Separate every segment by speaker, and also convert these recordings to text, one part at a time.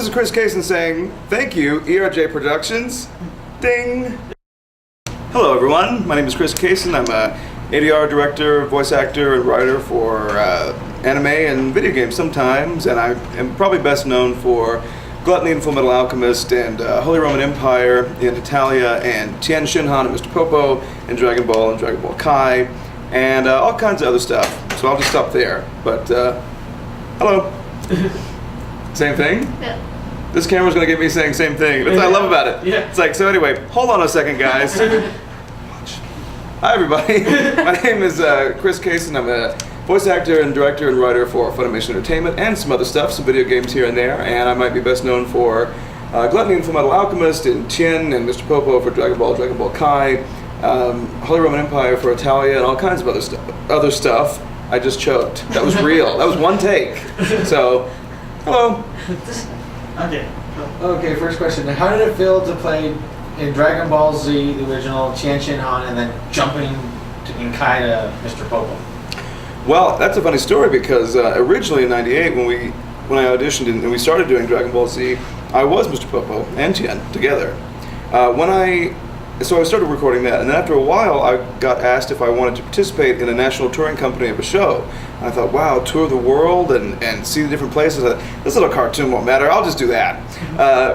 Speaker 1: this is Chris Carson saying thank you, ERJ Productions. Ding! Hello everyone, my name is Chris Carson. I'm a ADR director, voice actor, and writer for anime and video games sometimes, and I am probably best known for Gluttony and Full Metal Alchemist and Holy Roman Empire in Italia and Tien Shinhan and Mr. Popo and Dragon Ball and Dragon Ball Kai and all kinds of other stuff. So I'll just stop there. But hello. Same thing?
Speaker 2: Yeah.
Speaker 1: This camera's gonna get me saying same thing. That's what I love about it.
Speaker 3: Yeah.
Speaker 1: It's like, so anyway, hold on a second, guys. Hi, everybody. My name is Chris Carson. I'm a voice actor and director and writer for Funimation Entertainment and some other stuff, some video games here and there. And I might be best known for Gluttony and Full Metal Alchemist and Tien and Mr. Popo for Dragon Ball Kai, Holy Roman Empire for Italia, and all kinds of other stuff. I just choked. That was real. That was one take. So, hello.
Speaker 3: Okay.
Speaker 4: Okay, first question. How did it feel to play in Dragon Ball Z, the original Tien Shinhan, and then jumping in Kai to Mr. Popo?
Speaker 1: Well, that's a funny story because originally in '98 when I auditioned and we started doing Dragon Ball Z, I was Mr. Popo and Tien together. So I started recording that, and then after a while I got asked if I wanted to participate in a national touring company of a show. And I thought, wow, tour the world and see the different places. This little cartoon won't matter, I'll just do that.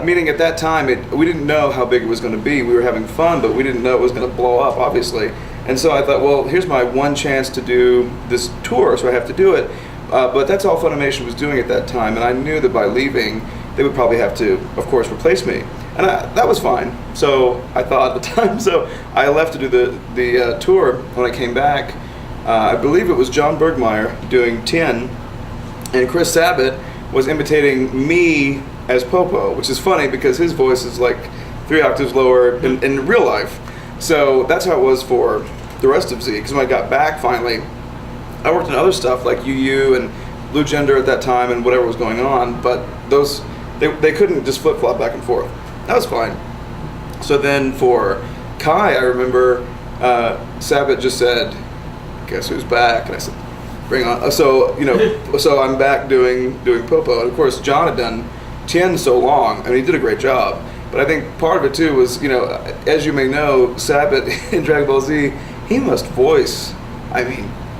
Speaker 1: Meaning at that time, we didn't know how big it was going to be. We were having fun, but we didn't know it was going to blow up, obviously. And so I thought, well, here's my one chance to do this tour, so I have to do it. But that's all Funimation was doing at that time, and I knew that by leaving, they would probably have to, of course, replace me. And that was fine. So I thought at the time. So I left to do the tour. When I came back, I believe it was John Bergmeyer doing Tien, and Chris Sabat was imitating me as Popo, which is funny because his voice is like 3 octaves lower in real life. So that's how it was for the rest of Z. Because when I got back finally, I worked on other stuff like UU and Blue Gender at that time and whatever was going on. But those they couldn't just flip flop back and forth. That was fine. So then for Kai, I remember Sabat just said, "Guess who's back?" And I said, "Bring on." So so I'm back doing Popo. And of course, John had done Tien so long, and he did a great job. But I think part of it too was, as you may know, Sabat in Dragon Ball Z, he must voice,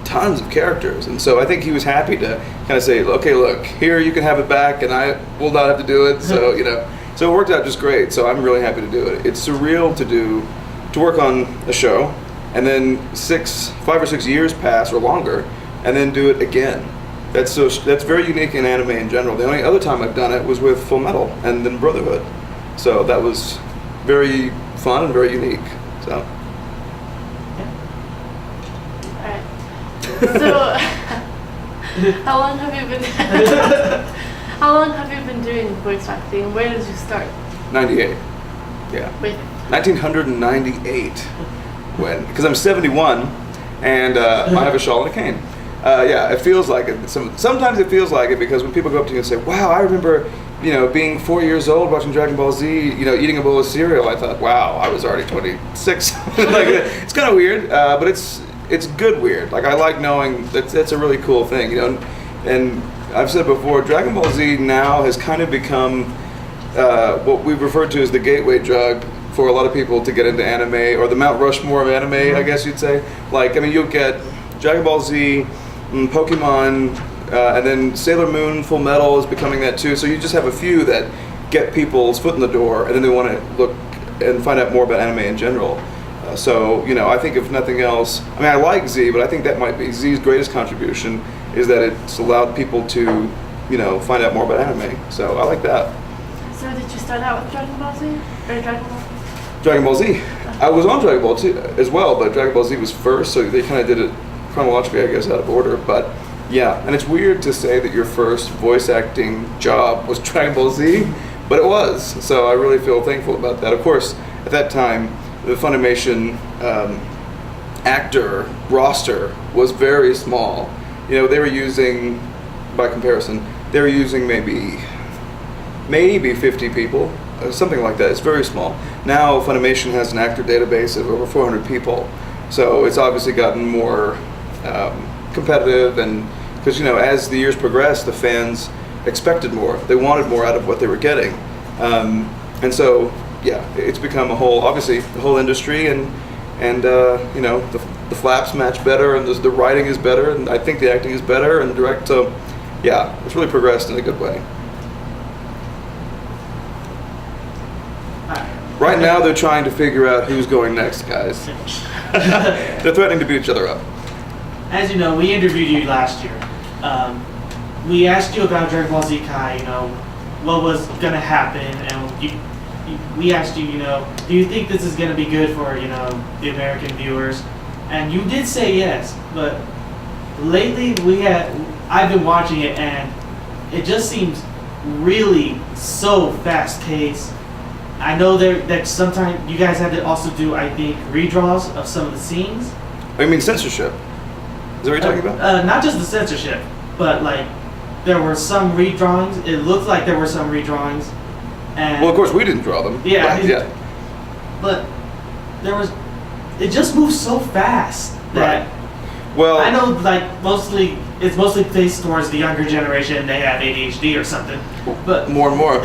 Speaker 1: tons of characters. And so I think he was happy to kind of say, "Okay, look, here you can have it back, and I will not have to do it." So So it worked out just great, so I'm really happy to do it. It's surreal to work on a show, and then 5 or 6 years pass or longer, and then do it again. That's very unique in anime in general. The only other time I've done it was with Full Metal and then Brotherhood. So that was very fun and very unique. So.
Speaker 2: Alright. So, how long have you been doing voice acting, and where did you start?
Speaker 1: 98. Yeah.
Speaker 2: Wait.
Speaker 1: 1998. Because I'm 71, and I have a shawl and a cane. Yeah, it feels like it. Sometimes it feels like it because when people go up to you and say, "Wow, I remember, being 4 years old watching Dragon Ball Z, eating a bowl of cereal," I thought, "Wow, I was already 26." It's kind of weird, but it's good weird. Like I like knowing that's a really cool thing, And I've said before, Dragon Ball Z now has kind of become what we refer to as the gateway drug for a lot of people to get into anime, or the Mount Rushmore of anime, I guess you'd say. You'll get Dragon Ball Z, Pokemon, and then Sailor Moon, Full Metal is becoming that too. So you just have a few that get people's foot in the door, and then they want to look and find out more about anime in general. So I think if nothing else, I like Z, but I think that might be Z's greatest contribution is that it's allowed people to, find out more about anime. So I like that.
Speaker 2: So did you start out with Dragon Ball Z or Dragon Ball?
Speaker 1: Dragon Ball Z. I was on Dragon Ball Z as well, but Dragon Ball Z was first, so they kind of did it chronologically, I guess, out of order. But yeah, and it's weird to say that your first voice acting job was Dragon Ball Z, but it was. So I really feel thankful about that. Of course, at that time, the Funimation actor roster was very small. They were using, by comparison, maybe 50 people, something like that. It's very small. Now Funimation has an actor database of over 400 people, so it's obviously gotten more competitive, and because as the years progress, the fans expected more. They wanted more out of what they were getting. And so, yeah, it's become a whole, obviously, the whole industry, and you know, the flaps match better, and the writing is better, and I think the acting is better, and direct, so, yeah, it's really progressed in a good way. Right now, they're trying to figure out who's going next, guys. They're threatening to beat each other up.
Speaker 3: As you know, we interviewed you last year. We asked you about Dragon Ball Z Kai, you know, what was going to happen, and we asked you, you know, do you think this is going to be good for, you know, the American viewers? And you did say yes, but lately I've been watching it, and it just seems really so fast-paced. I know that sometimes you guys had to also do, I think, redraws of some of the scenes.
Speaker 1: Oh, you mean censorship? Is that what you're talking about?
Speaker 3: Not just the censorship, but like there were some redrawings. It looked like there were some redrawings. And
Speaker 1: Well, of course, we didn't draw them.
Speaker 3: Yeah.
Speaker 1: But, yeah.
Speaker 3: But there was. It just moves so fast that
Speaker 1: Well,
Speaker 3: I know, like it's mostly faced towards the younger generation. They have ADHD or something, but
Speaker 1: more and more.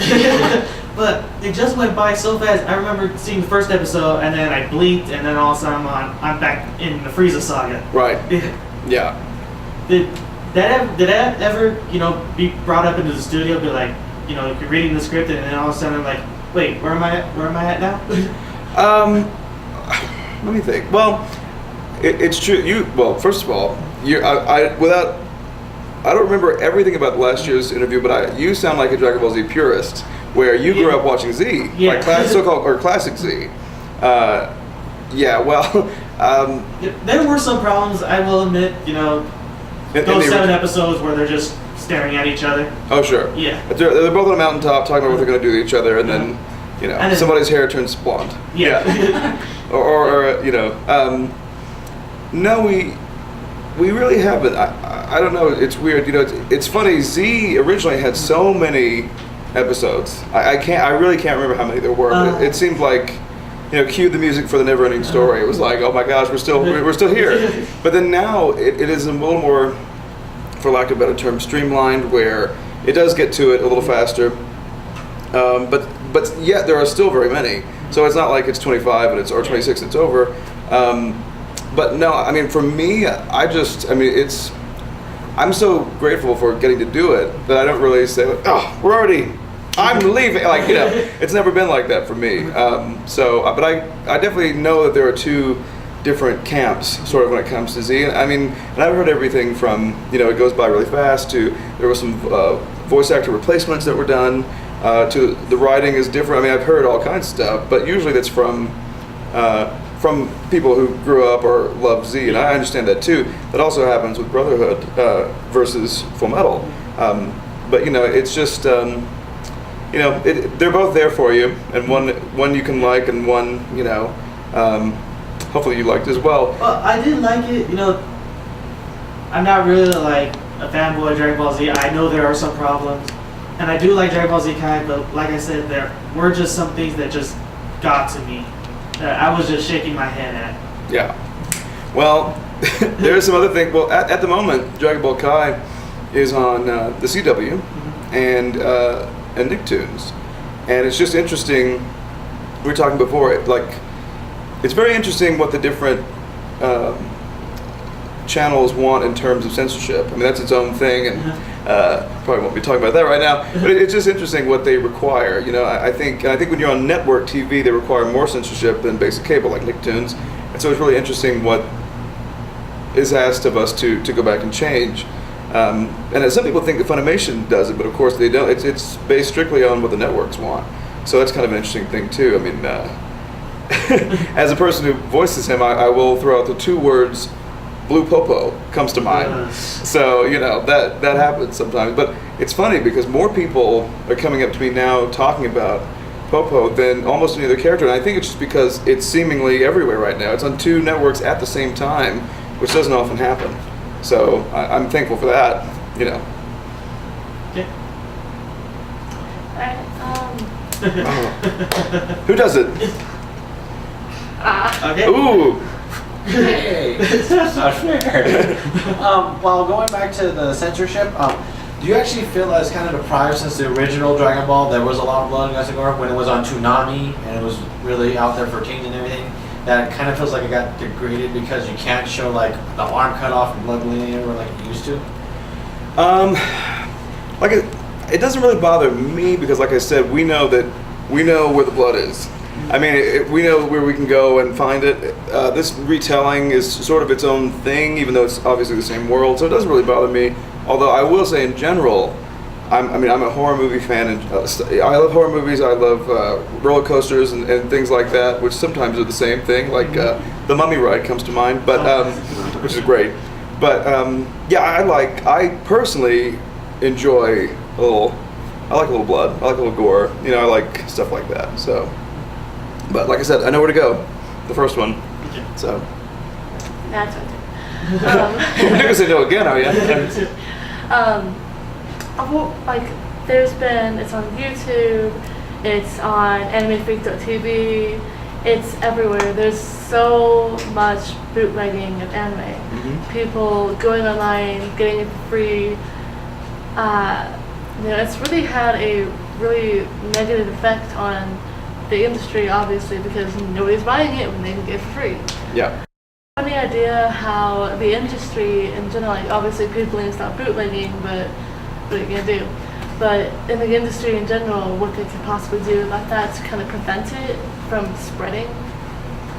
Speaker 3: but it just went by so fast. I remember seeing the first episode, and then I blinked, and then all of a sudden I'm back in the Frieza saga.
Speaker 1: Right. Yeah.
Speaker 3: Did that ever, you know, be brought up into the studio? Be like, you know, you're reading the script, and then all of a sudden, like, wait, where am I at now?
Speaker 1: Let me think. Well, it's true. Well, first of all, I don't remember everything about last year's interview, but you sound like a Dragon Ball Z purist, where you grew up watching Z,
Speaker 3: Yeah.
Speaker 1: like so-called or classic Z. Yeah. Well.
Speaker 3: There were some problems, I will admit. You know, those 7 episodes where they're just staring at each other.
Speaker 1: Oh, sure.
Speaker 3: Yeah.
Speaker 1: They're both on a mountaintop talking about what they're going to do to each other, and then, you know,
Speaker 3: And then-
Speaker 1: somebody's hair turns blonde.
Speaker 3: Yeah.
Speaker 1: or you know, no, we really haven't. I don't know. It's weird. You know, it's funny. Z originally had so many episodes. I really can't remember how many there were. But it seemed like, you know, cue the music for the never-ending story. It was like, oh my gosh, we're still here. But then now it is a little more, for lack of a better term, streamlined, where it does get to it a little faster. But yet there are still very many. So it's not like it's 25 and or 26 and it's over. But no, I mean, for me, I'm so grateful for getting to do it that I don't really say, like, oh, I'm leaving. Like, you know, it's never been like that for me. But I definitely know that there are two different camps, sort of, when it comes to Z. I mean, and I've heard everything from, you know, it goes by really fast, to there were some voice actor replacements that were done, to the writing is different. I mean, I've heard all kinds of stuff, but usually that's from people who grew up or love Z, and I understand that too. That also happens with Brotherhood versus Full Metal. But you know, it's just you know, they're both there for you, and one you can like, and one, you know, hopefully you liked as well.
Speaker 3: Well, I did like it. You know, I'm not really like a fanboy of Dragon Ball Z. I know there are some problems, and I do like Dragon Ball Z Kai, but like I said, there were just some things that just got to me that I was just shaking my head at.
Speaker 1: Yeah. Well, there's some other thing. Well, at the moment, Dragon Ball Kai is on the CW and Nicktoons, and it's just interesting. We were talking before, it's very interesting what the different channels want in terms of censorship. I mean, that's its own thing, and probably won't be talking about that right now. But it's just interesting what they require. You know, I think when you're on network TV, they require more censorship than basic cable, like Nicktoons. And so it's really interesting what is asked of us to go back and change. And some people think that Funimation does it, but of course they don't. It's based strictly on what the networks want. So that's kind of an interesting thing too. I mean, as a person who voices him, I will throw out the 2 words, Blue Popo comes to mind. So, you know, that happens sometimes. But it's funny because more people are coming up to me now talking about Popo than almost any other character. And I think it's just because it's seemingly everywhere right now. It's on 2 networks at the same time, which doesn't often happen. So I'm thankful for that, you know.
Speaker 3: Okay.
Speaker 1: Who does it?
Speaker 3: Okay.
Speaker 1: Ooh.
Speaker 4: Hey, it's not fair. Well, going back to the censorship, Do you actually feel as kind of deprived since the original Dragon Ball, there was a lot of blood and guts and gore when it was on Toonami and it was really out there for teens and everything? That it kind of feels like it got degraded because you can't show like the arm cut off and blood bleeding everywhere like you used to?
Speaker 1: Like it doesn't really bother me because, like I said, we know where the blood is. I mean, we know where we can go and find it. This retelling is sort of its own thing, even though it's obviously the same world, so it doesn't really bother me. Although I will say, in general, I'm a horror movie fan, and I love horror movies. I love roller coasters and things like that, which sometimes are the same thing. Like the Mummy ride comes to mind, but which is great. But yeah, I personally enjoy I like a little blood. I like a little gore. You know, I like stuff like that. So, but like I said, I know where to go. The first one. So.
Speaker 2: That's what
Speaker 1: You're not gonna say no again, are you?
Speaker 2: like, it's on YouTube, it's on AnimeFreak.tv, it's everywhere. There's so much bootlegging of anime. People going online, getting it for free. It's really had a really negative effect on the industry, obviously, because nobody's buying it when they can get it for free.
Speaker 1: Yeah.
Speaker 2: Any idea how the industry in general, like obviously people need to stop bootlegging, but what are you gonna do? But in the industry in general, what they could possibly do about that to kind of prevent it from spreading?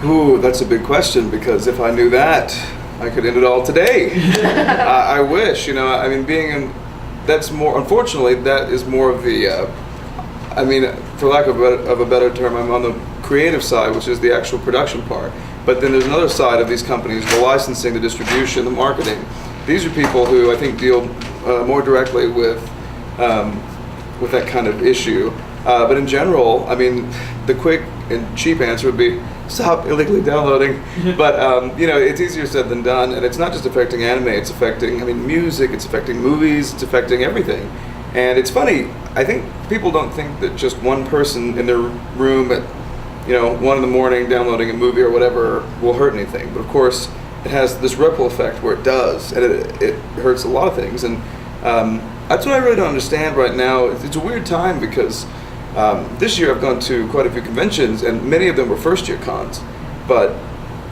Speaker 1: Ooh, that's a big question, because if I knew that, I could end it all today. I wish, you know, I mean, unfortunately, that is more of the, I mean, for lack of a better term, I'm on the creative side, which is the actual production part. But then there's another side of these companies, the licensing, the distribution, the marketing. These are people who I think deal more directly with that kind of issue. But in general, I mean, the quick and cheap answer would be stop illegally downloading. But you know, it's easier said than done, and it's not just affecting anime. It's affecting, I mean, music. It's affecting movies. It's affecting everything. And it's funny. I think people don't think that just one person in their room at 1 a.m. downloading a movie or whatever will hurt anything. But of course, it has this ripple effect where it does, and it hurts a lot of things. And that's what I really don't understand right now. It's a weird time because this year I've gone to quite a few conventions, and many of them were first-year cons. But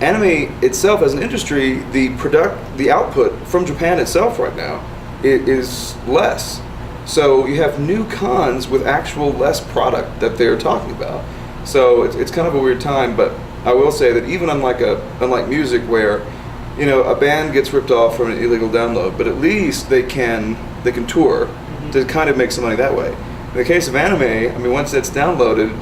Speaker 1: anime itself as an industry, the output from Japan itself right now is less. So you have new cons with actual less product that they're talking about. So it's kind of a weird time, but I will say that even unlike music, where a band gets ripped off from an illegal download, but at least they can tour to kind of make some money that way. In the case of anime, I mean, once it's downloaded,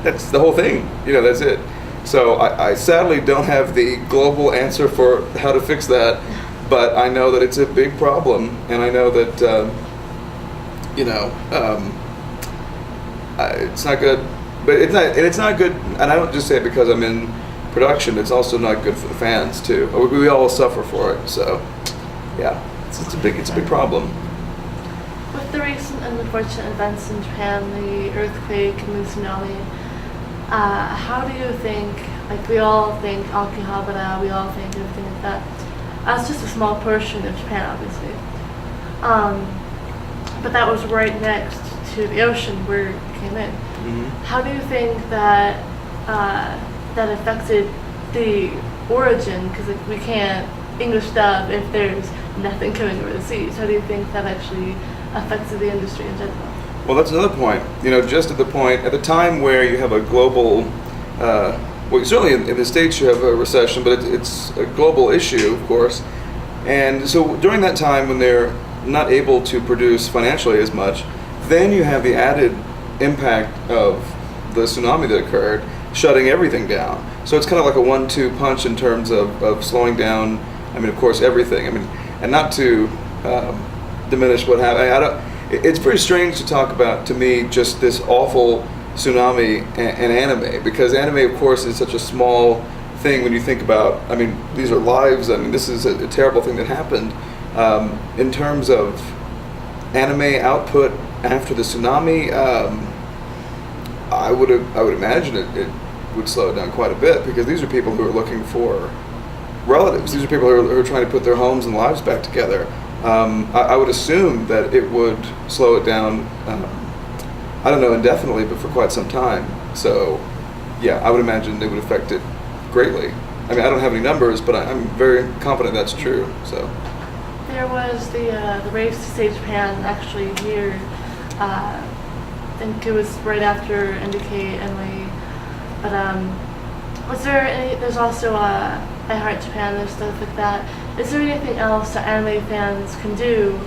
Speaker 1: that's the whole thing. That's it. So I sadly don't have the global answer for how to fix that, but I know that it's a big problem, and I know that it's not good. But it's not good, and I don't just say it because I'm in production. It's also not good for the fans too. We all suffer for it. So, yeah, it's a big problem.
Speaker 2: With the recent unfortunate events in Japan, the earthquake and the tsunami, how do you think? Like, we all think Akihabara, we all think everything like that. That's just a small portion of Japan, obviously. But that was right next to the ocean where it came in. How do you think that that affected the origin? Because we can't English dub if there's nothing coming over the seas. How do you think that actually affected the industry in general?
Speaker 1: Well, that's another point. Just at the time where you have a global, well, certainly in the States you have a recession, but it's a global issue, of course. And so during that time when they're not able to produce financially as much, then you have the added impact of the tsunami that occurred, shutting everything down. So it's kind of like a 1-2 punch in terms of slowing down, I mean, of course, everything. I mean, and not to diminish what happened. It's very strange to talk about, to me, just this awful tsunami and anime, because anime, of course, is such a small thing when you think about, I mean, these are lives. I mean, this is a terrible thing that happened. In terms of anime output after the tsunami, I would imagine it would slow it down quite a bit, because these are people who are looking for relatives. These are people who are trying to put their homes and lives back together, I would assume that it would slow it down, I don't know indefinitely, but for quite some time. So, yeah, I would imagine it would affect it greatly. I mean, I don't have any numbers, but I'm very confident that's true. So.
Speaker 2: There was the race to Stage Japan actually here. I think it was right after NDK and But was there any? There's also I Heart Japan. There's stuff like that. Is there anything else that anime fans can do?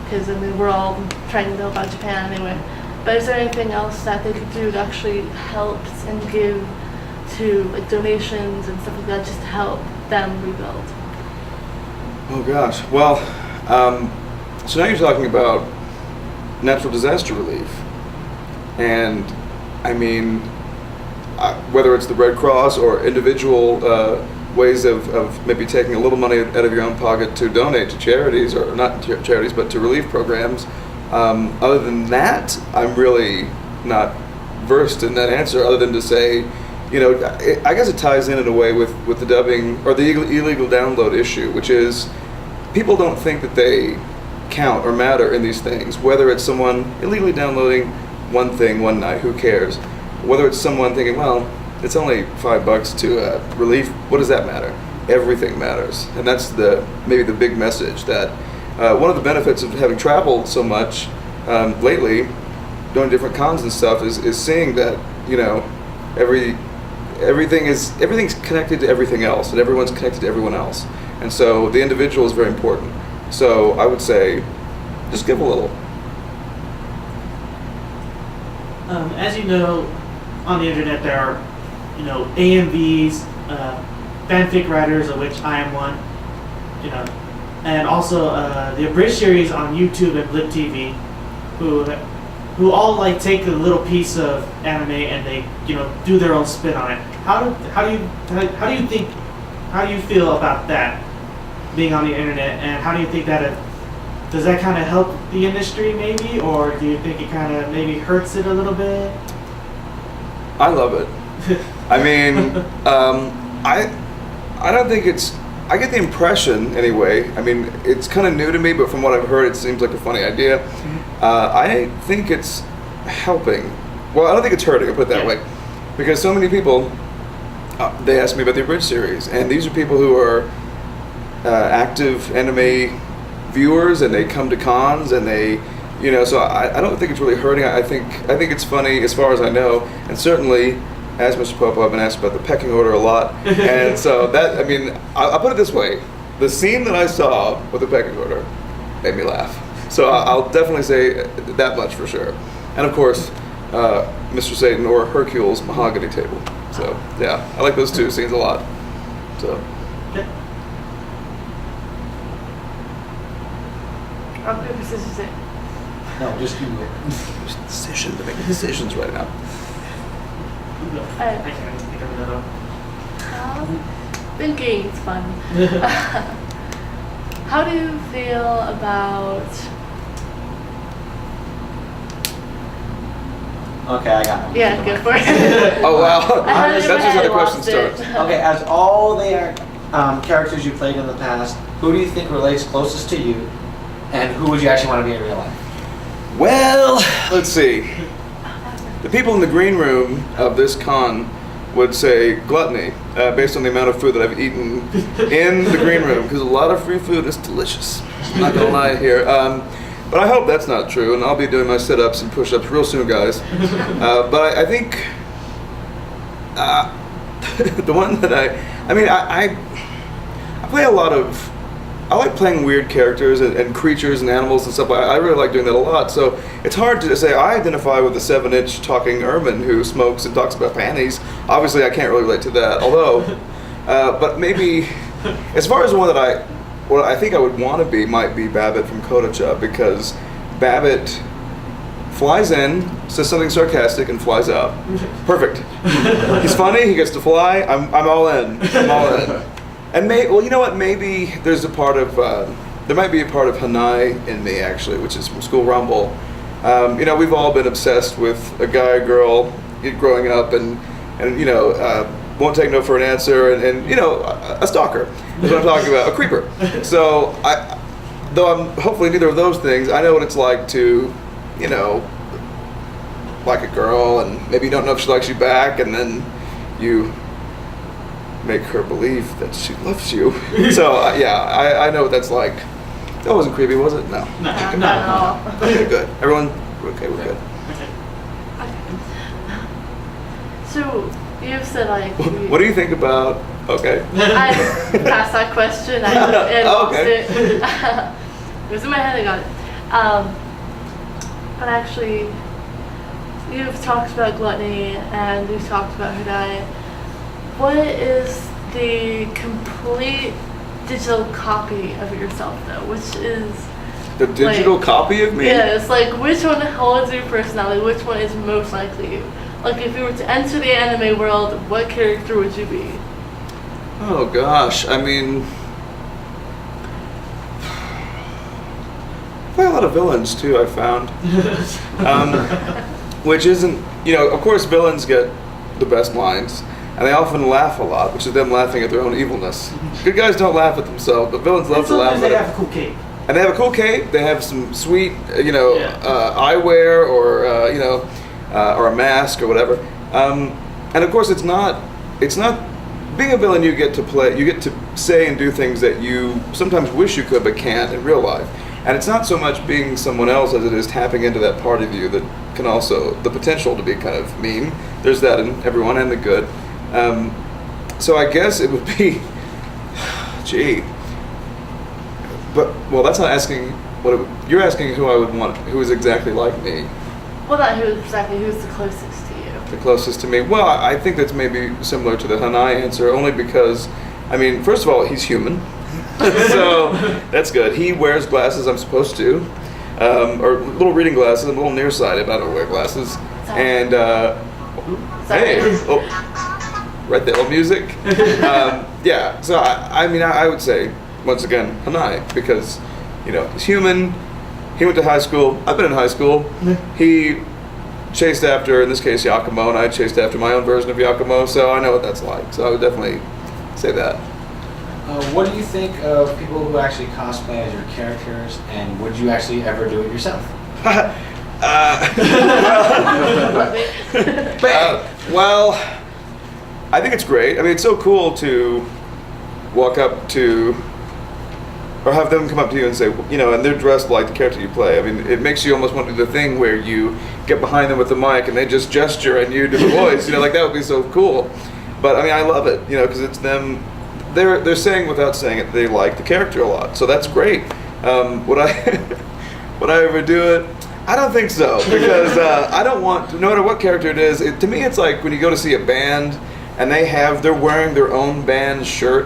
Speaker 2: Because I mean, we're all trying to know about Japan anyway. But is there anything else that they could do to actually help and give to like donations and stuff like that, just to help them rebuild?
Speaker 1: Oh gosh. Well, so now you're talking about natural disaster relief, and I mean, whether it's the Red Cross or individual ways of maybe taking a little money out of your own pocket to donate to charities, or not charities, but to relief programs. Other than that, I'm really not versed in that answer, other than to say, you know, I guess it ties in a way with the dubbing or the illegal download issue, which is people don't think that they count or matter in these things. Whether it's someone illegally downloading one thing one night, who cares? Whether it's someone thinking, well, it's only $5 to relief, what does that matter? Everything matters. And that's maybe the big message, that one of the benefits of having traveled so much lately, doing different cons and stuff, is seeing that, you know, everything's connected to everything else, and everyone's connected to everyone else. And so the individual is very important. So I would say, just give a little.
Speaker 3: As you know, on the internet there are, you know, AMVs, fanfic writers, of which I am one, you know, and also the abridged series on YouTube and Blip TV, who all like take a little piece of anime and they, you know, do their own spin on it. How do you feel about that, being on the internet, and how do you think that does that kind of help the industry maybe, or do you think it kind of maybe hurts it a little bit?
Speaker 1: I love it. I mean, I don't think it's. I get the impression, anyway. I mean, it's kind of new to me, but from what I've heard, it seems like a funny idea. I think it's helping. Well, I don't think it's hurting. I'll put it that way, because so many people. They ask me about the abridged series, and these are people who are active anime viewers, and they come to cons, and they, you know. So I don't think it's really hurting. I think it's funny as far as I know, and certainly, as Mr. Popo, I've been asked about the pecking order a lot, and so that, I mean, I'll put it this way: the scene that I saw with the pecking order made me laugh. So I'll definitely say that much for sure, and of course, Mr. Satan or Hercule's mahogany table. So yeah, I like those two scenes a lot. So.
Speaker 2: Rock, paper, scissors, scissors.
Speaker 4: No, just do it.
Speaker 1: There's decisions to make decisions right now.
Speaker 3: I can't think of another one.
Speaker 2: Thinking is fun. How do you feel about?
Speaker 4: Okay, I got one.
Speaker 2: Yeah, go for it.
Speaker 1: Oh wow,
Speaker 2: I had it
Speaker 1: that's
Speaker 2: in my
Speaker 1: just how
Speaker 2: head,
Speaker 1: the question
Speaker 2: lost it.
Speaker 1: starts.
Speaker 4: Okay, as all the characters you played in the past, who do you think relates closest to you, and who would you actually want to be in real life?
Speaker 1: Well, let's see. The people in the green room of this con would say gluttony, based on the amount of food that I've eaten in the green room, because a lot of free food is delicious. I'm not gonna lie here. But I hope that's not true, and I'll be doing my sit-ups and push-ups real soon, guys. But I think the one that I play a lot of. I like playing weird characters and creatures and animals and stuff. I really like doing that a lot. So it's hard to say I identify with the 7-inch talking Ermine who smokes and talks about panties. Obviously, I can't really relate to that. Although, but maybe as far as the one that what I think I would want to be might be Babbitt from Kodacha, because Babbitt flies in, says something sarcastic, and flies out. Perfect. He's funny. He gets to fly. I'm all in. I'm all in. And well, you know what? Maybe there's a part of there might be a part of Hanai in me actually, which is from School Rumble. You know, we've all been obsessed with a guy, or girl, growing up, and you know, won't take no for an answer, and you know, a stalker is what I'm talking about, a creeper. So though I'm hopefully neither of those things, I know what it's like to, you know, like a girl and maybe you don't know if she likes you back, and then you make her believe that she loves you. So yeah, I know what that's like. That wasn't creepy, was it? No.
Speaker 3: No,
Speaker 2: Not
Speaker 3: no.
Speaker 2: at all.
Speaker 1: Okay, good. Everyone, okay, we're good.
Speaker 3: Okay.
Speaker 2: So you've said like.
Speaker 1: What do you think about? Okay.
Speaker 2: I passed that question. I lost
Speaker 1: Okay.
Speaker 2: it. It was in my head. I got it. But actually, you've talked about gluttony and you've talked about her diet. What is the complete digital copy of yourself, though? Which is
Speaker 1: The digital copy of me?
Speaker 2: yeah, it's like which one holds your personality? Which one is most likely you? Like if you were to enter the anime world, what character would you be?
Speaker 1: Oh gosh, I mean, I play a lot of villains too. I found, which isn't, you know, of course villains get the best lines, and they often laugh a lot, which is them laughing at their own evilness. Good guys don't laugh at themselves, but villains love to laugh at
Speaker 3: They
Speaker 1: it.
Speaker 3: have a cool cape.
Speaker 1: And they have a cool cape. They have some sweet, you know,
Speaker 3: Yeah.
Speaker 1: eyewear or you know, or a mask or whatever. And of course, it's not being a villain. You get to play. You get to say and do things that you sometimes wish you could but can't in real life. And it's not so much being someone else as it is tapping into that part of you that can also the potential to be kind of mean. There's that in everyone and the good. So I guess it would be, gee. But well, that's not asking what you're asking. Who I would want, who is exactly like me,
Speaker 2: Well, not who exactly. Who's the closest to you?
Speaker 1: the closest to me. Well, I think that's maybe similar to the Hanai answer, only because, I mean, first of all, he's human, so that's good. He wears glasses. I'm supposed to, or little reading glasses. I'm a little nearsighted. I don't wear glasses.
Speaker 2: Sorry.
Speaker 1: And
Speaker 2: Sorry.
Speaker 1: hey, oh, right there, little music. Yeah. So I mean, I would say. Once again, Hanai, because, you know, he's human. He went to high school. I've been in high school. He chased after, in this case, Yakumo, and I chased after my own version of Yakumo, so I know what that's like. So I would definitely say that.
Speaker 4: What do you think of people who actually cosplay as your characters, and would you actually ever do it yourself?
Speaker 1: Well, I think it's great. I mean, it's so cool to walk up to, or have them come up to you and say, you know, and they're dressed like the character you play. I mean, it makes you almost want to do the thing where you get behind them with the mic and they just gesture and you do the voice. You know, like that would be so cool. But I mean, I love it, you know, because it's them. They're saying without saying it they like the character a lot. So that's great. Would I would I ever do it? I don't think so, because I don't want, no matter what character it is. To me, it's like when you go to see a band and they're wearing their own band shirt.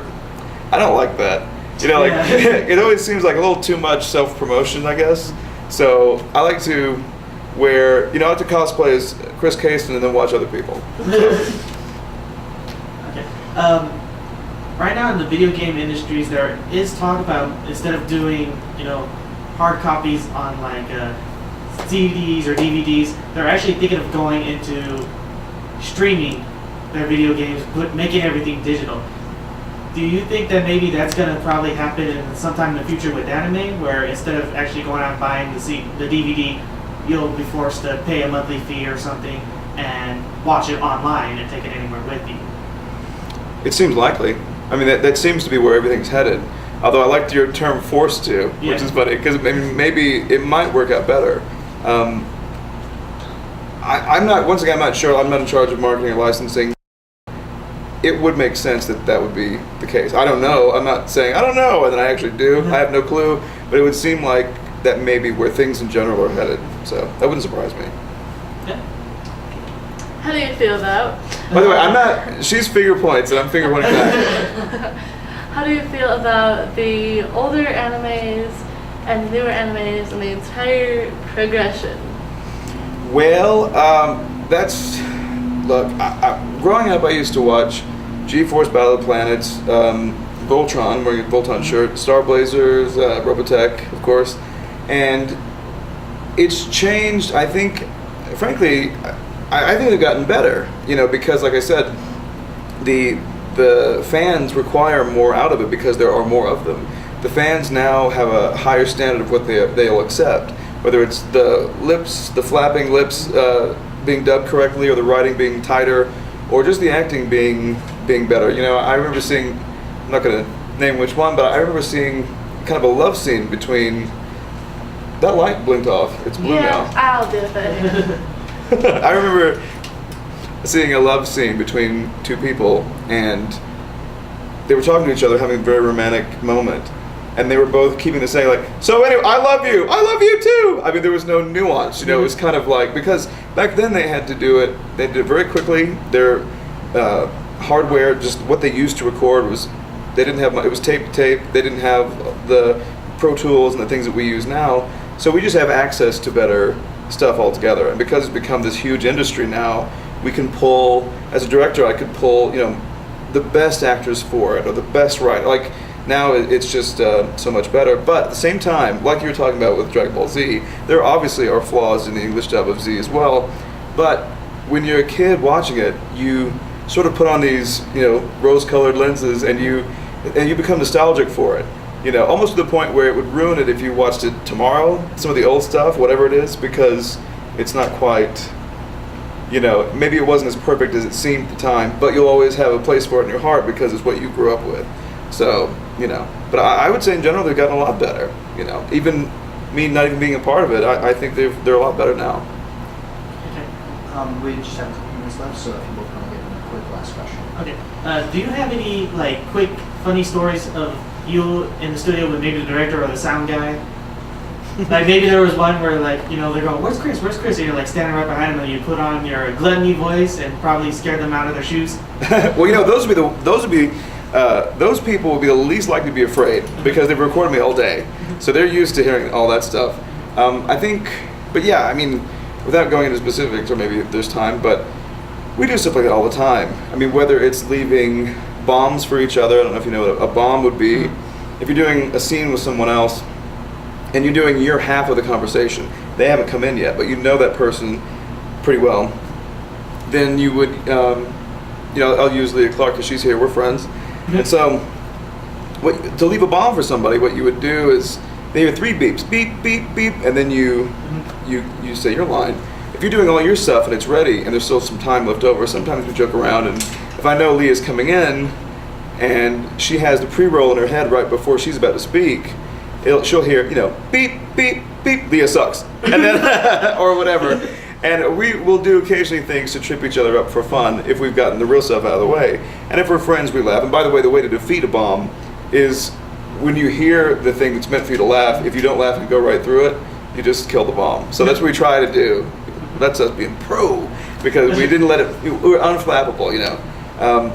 Speaker 1: I don't like that. You know, like it always seems like a little too much self-promotion, I guess. So I like to wear, you know, I like to cosplay as Chris Carson and then watch other people. So.
Speaker 3: Okay. Right now in the video game industries, there is talk about, instead of doing, you know, hard copies on like CDs or DVDs, they're actually thinking of going into streaming their video games, making everything digital. Do you think that maybe that's going to probably happen sometime in the future with anime, where instead of actually going out and buying the DVD, you'll be forced to pay a monthly fee or something and watch it online and take it anywhere with you?
Speaker 1: It seems likely. I mean, that seems to be where everything's headed. Although I liked your term "forced to," which is funny, because maybe it might work out better. I'm not. Once again, I'm not sure. I'm not in charge of marketing or licensing. It would make sense that would be the case. I don't know. I'm not saying I don't know, and then I actually do. I have no clue. But it would seem like that may be where things in general are headed. So that wouldn't surprise me.
Speaker 3: Yeah.
Speaker 2: How do you feel about?
Speaker 1: By the way, I'm not. She's finger points, and I'm finger pointing back.
Speaker 2: How do you feel about the older animes and newer animes and the entire progression?
Speaker 1: Well, that's look. Growing up, I used to watch G-Force Battle of the Planets, Voltron, wearing a Voltron shirt, Star Blazers, Robotech, of course, and it's changed. I think, frankly, I think they've gotten better. You know, because like I said, the fans require more out of it because there are more of them. the fans now have a higher standard of what they'll accept, whether it's the lips, the flapping lips being dubbed correctly, or the writing being tighter, or just the acting being better. You know, I remember seeing, I'm not going to name which one, but I remember seeing kind of a love scene between, that light blinked off, it's blue
Speaker 2: Yeah,
Speaker 1: now.
Speaker 2: I'll do it.
Speaker 1: I remember seeing a love scene between two people, and they were talking to each other, having a very romantic moment, and they were both keeping the saying, like, so anyway, I love you too. I mean, there was no nuance, you know. It was kind of like, because back then they had to do it, they did it very quickly. Their hardware, just what they used to record was, they didn't have, it was tape to tape. They didn't have the Pro Tools and the things that we use now. So we just have access to better stuff altogether. And because it's become this huge industry now, we can pull, as a director, I could pull, you know, the best actors for it, or the best writer. Like, now it's just so much better. But at the same time, like you were talking about with Dragon Ball Z, there obviously are flaws in the English dub of Z as well. But when you're a kid watching it, you sort of put on these, you know, rose-colored lenses, and you become nostalgic for it. You know, almost to the point where it would ruin it if you watched it tomorrow, some of the old stuff, whatever it is, because it's not quite, you know, maybe it wasn't as perfect as it seemed at the time, but you'll always have a place for it in your heart because it's what you grew up with. So, you know, but I would say in general they've gotten a lot better. You know, even me not even being a part of it, I think they're a lot better now.
Speaker 3: Okay.
Speaker 5: We just have a couple minutes left, so if you both want to give them a quick last question.
Speaker 3: Okay. Do you have any like quick funny stories of you in the studio with maybe the director or the sound guy? Like maybe there was one where, like, you know, they're going, "Where's Chris? Where's Chris?" And you're like standing right behind them, and you put on your gluttony voice and probably scared them out of their shoes.
Speaker 1: Well, you know, those people would be the least likely to be afraid because they've recorded me all day, so they're used to hearing all that stuff. I think, but yeah, I mean, without going into specifics, or maybe if there's time, but we do stuff like that all the time. I mean, whether it's leaving bombs for each other. I don't know if you know what a bomb would be. If you're doing a scene with someone else, and you're doing your half of the conversation, they haven't come in yet, but you know that person pretty well, then you would, you know, I'll use Leah Clark because she's here, we're friends. And so, to leave a bomb for somebody, what you would do is, they hear 3 beeps, beep, beep, beep, and then you say your line. If you're doing all your stuff and it's ready, and there's still some time left over, sometimes we joke around, and if I know Leah's coming in, and she has the pre-roll in her head right before she's about to speak, she'll hear, you know, beep, beep, beep, Leah sucks, and then, or whatever. And we will do occasionally things to trip each other up for fun if we've gotten the real stuff out of the way. And if we're friends, we laugh. And by the way, the way to defeat a bomb is when you hear the thing that's meant for you to laugh, if you don't laugh and go right through it, you just kill the bomb. So that's what we try to do. That's us being pro, because we didn't let it, we were unflappable, you know.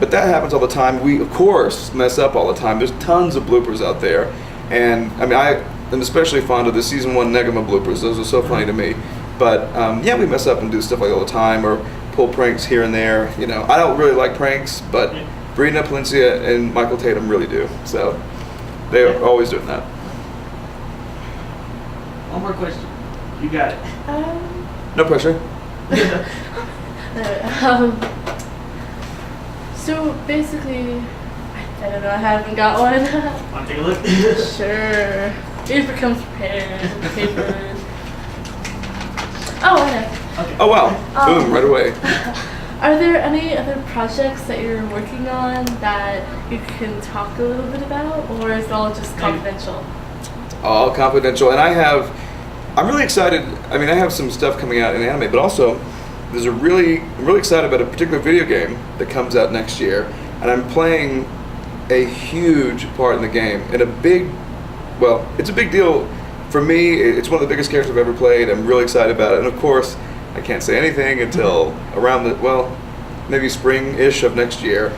Speaker 1: But that happens all the time. We, of course, mess up all the time. There's tons of bloopers out there. And I mean, I am especially fond of the season 1 Negama bloopers. Those are so funny to me. But yeah, we mess up and do stuff like that all the time, or pull pranks here and there. You know, I don't really like pranks, but Brina Palencia and Michael Tatum really do. So they're always doing that.
Speaker 3: One more question. You got it.
Speaker 1: No pressure.
Speaker 2: So basically, I don't know, I haven't got one.
Speaker 3: Want to take a look?
Speaker 2: Sure. It becomes prepared in the papers. Oh, I know.
Speaker 3: Okay.
Speaker 1: Oh wow! Boom! Right away.
Speaker 2: Are there any other projects that you're working on that you can talk a little bit about, or is it all just confidential?
Speaker 1: All confidential. And I'm really excited. I mean, I have some stuff coming out in anime, but also I'm really excited about a particular video game that comes out next year, and I'm playing a huge part in the game, and it's a big deal for me. It's one of the biggest characters I've ever played. I'm really excited about it, and of course, I can't say anything until around maybe spring-ish of next year.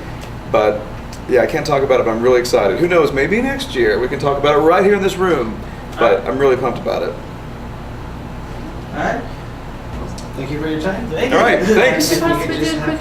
Speaker 1: But yeah, I can't talk about it, but I'm really excited. Who knows, maybe next year we can talk about it right here in this room. But I'm really pumped about it.
Speaker 3: All right.
Speaker 4: Thank you for your time.
Speaker 3: Thank you.
Speaker 1: All right, thanks.
Speaker 2: If you possibly do a quick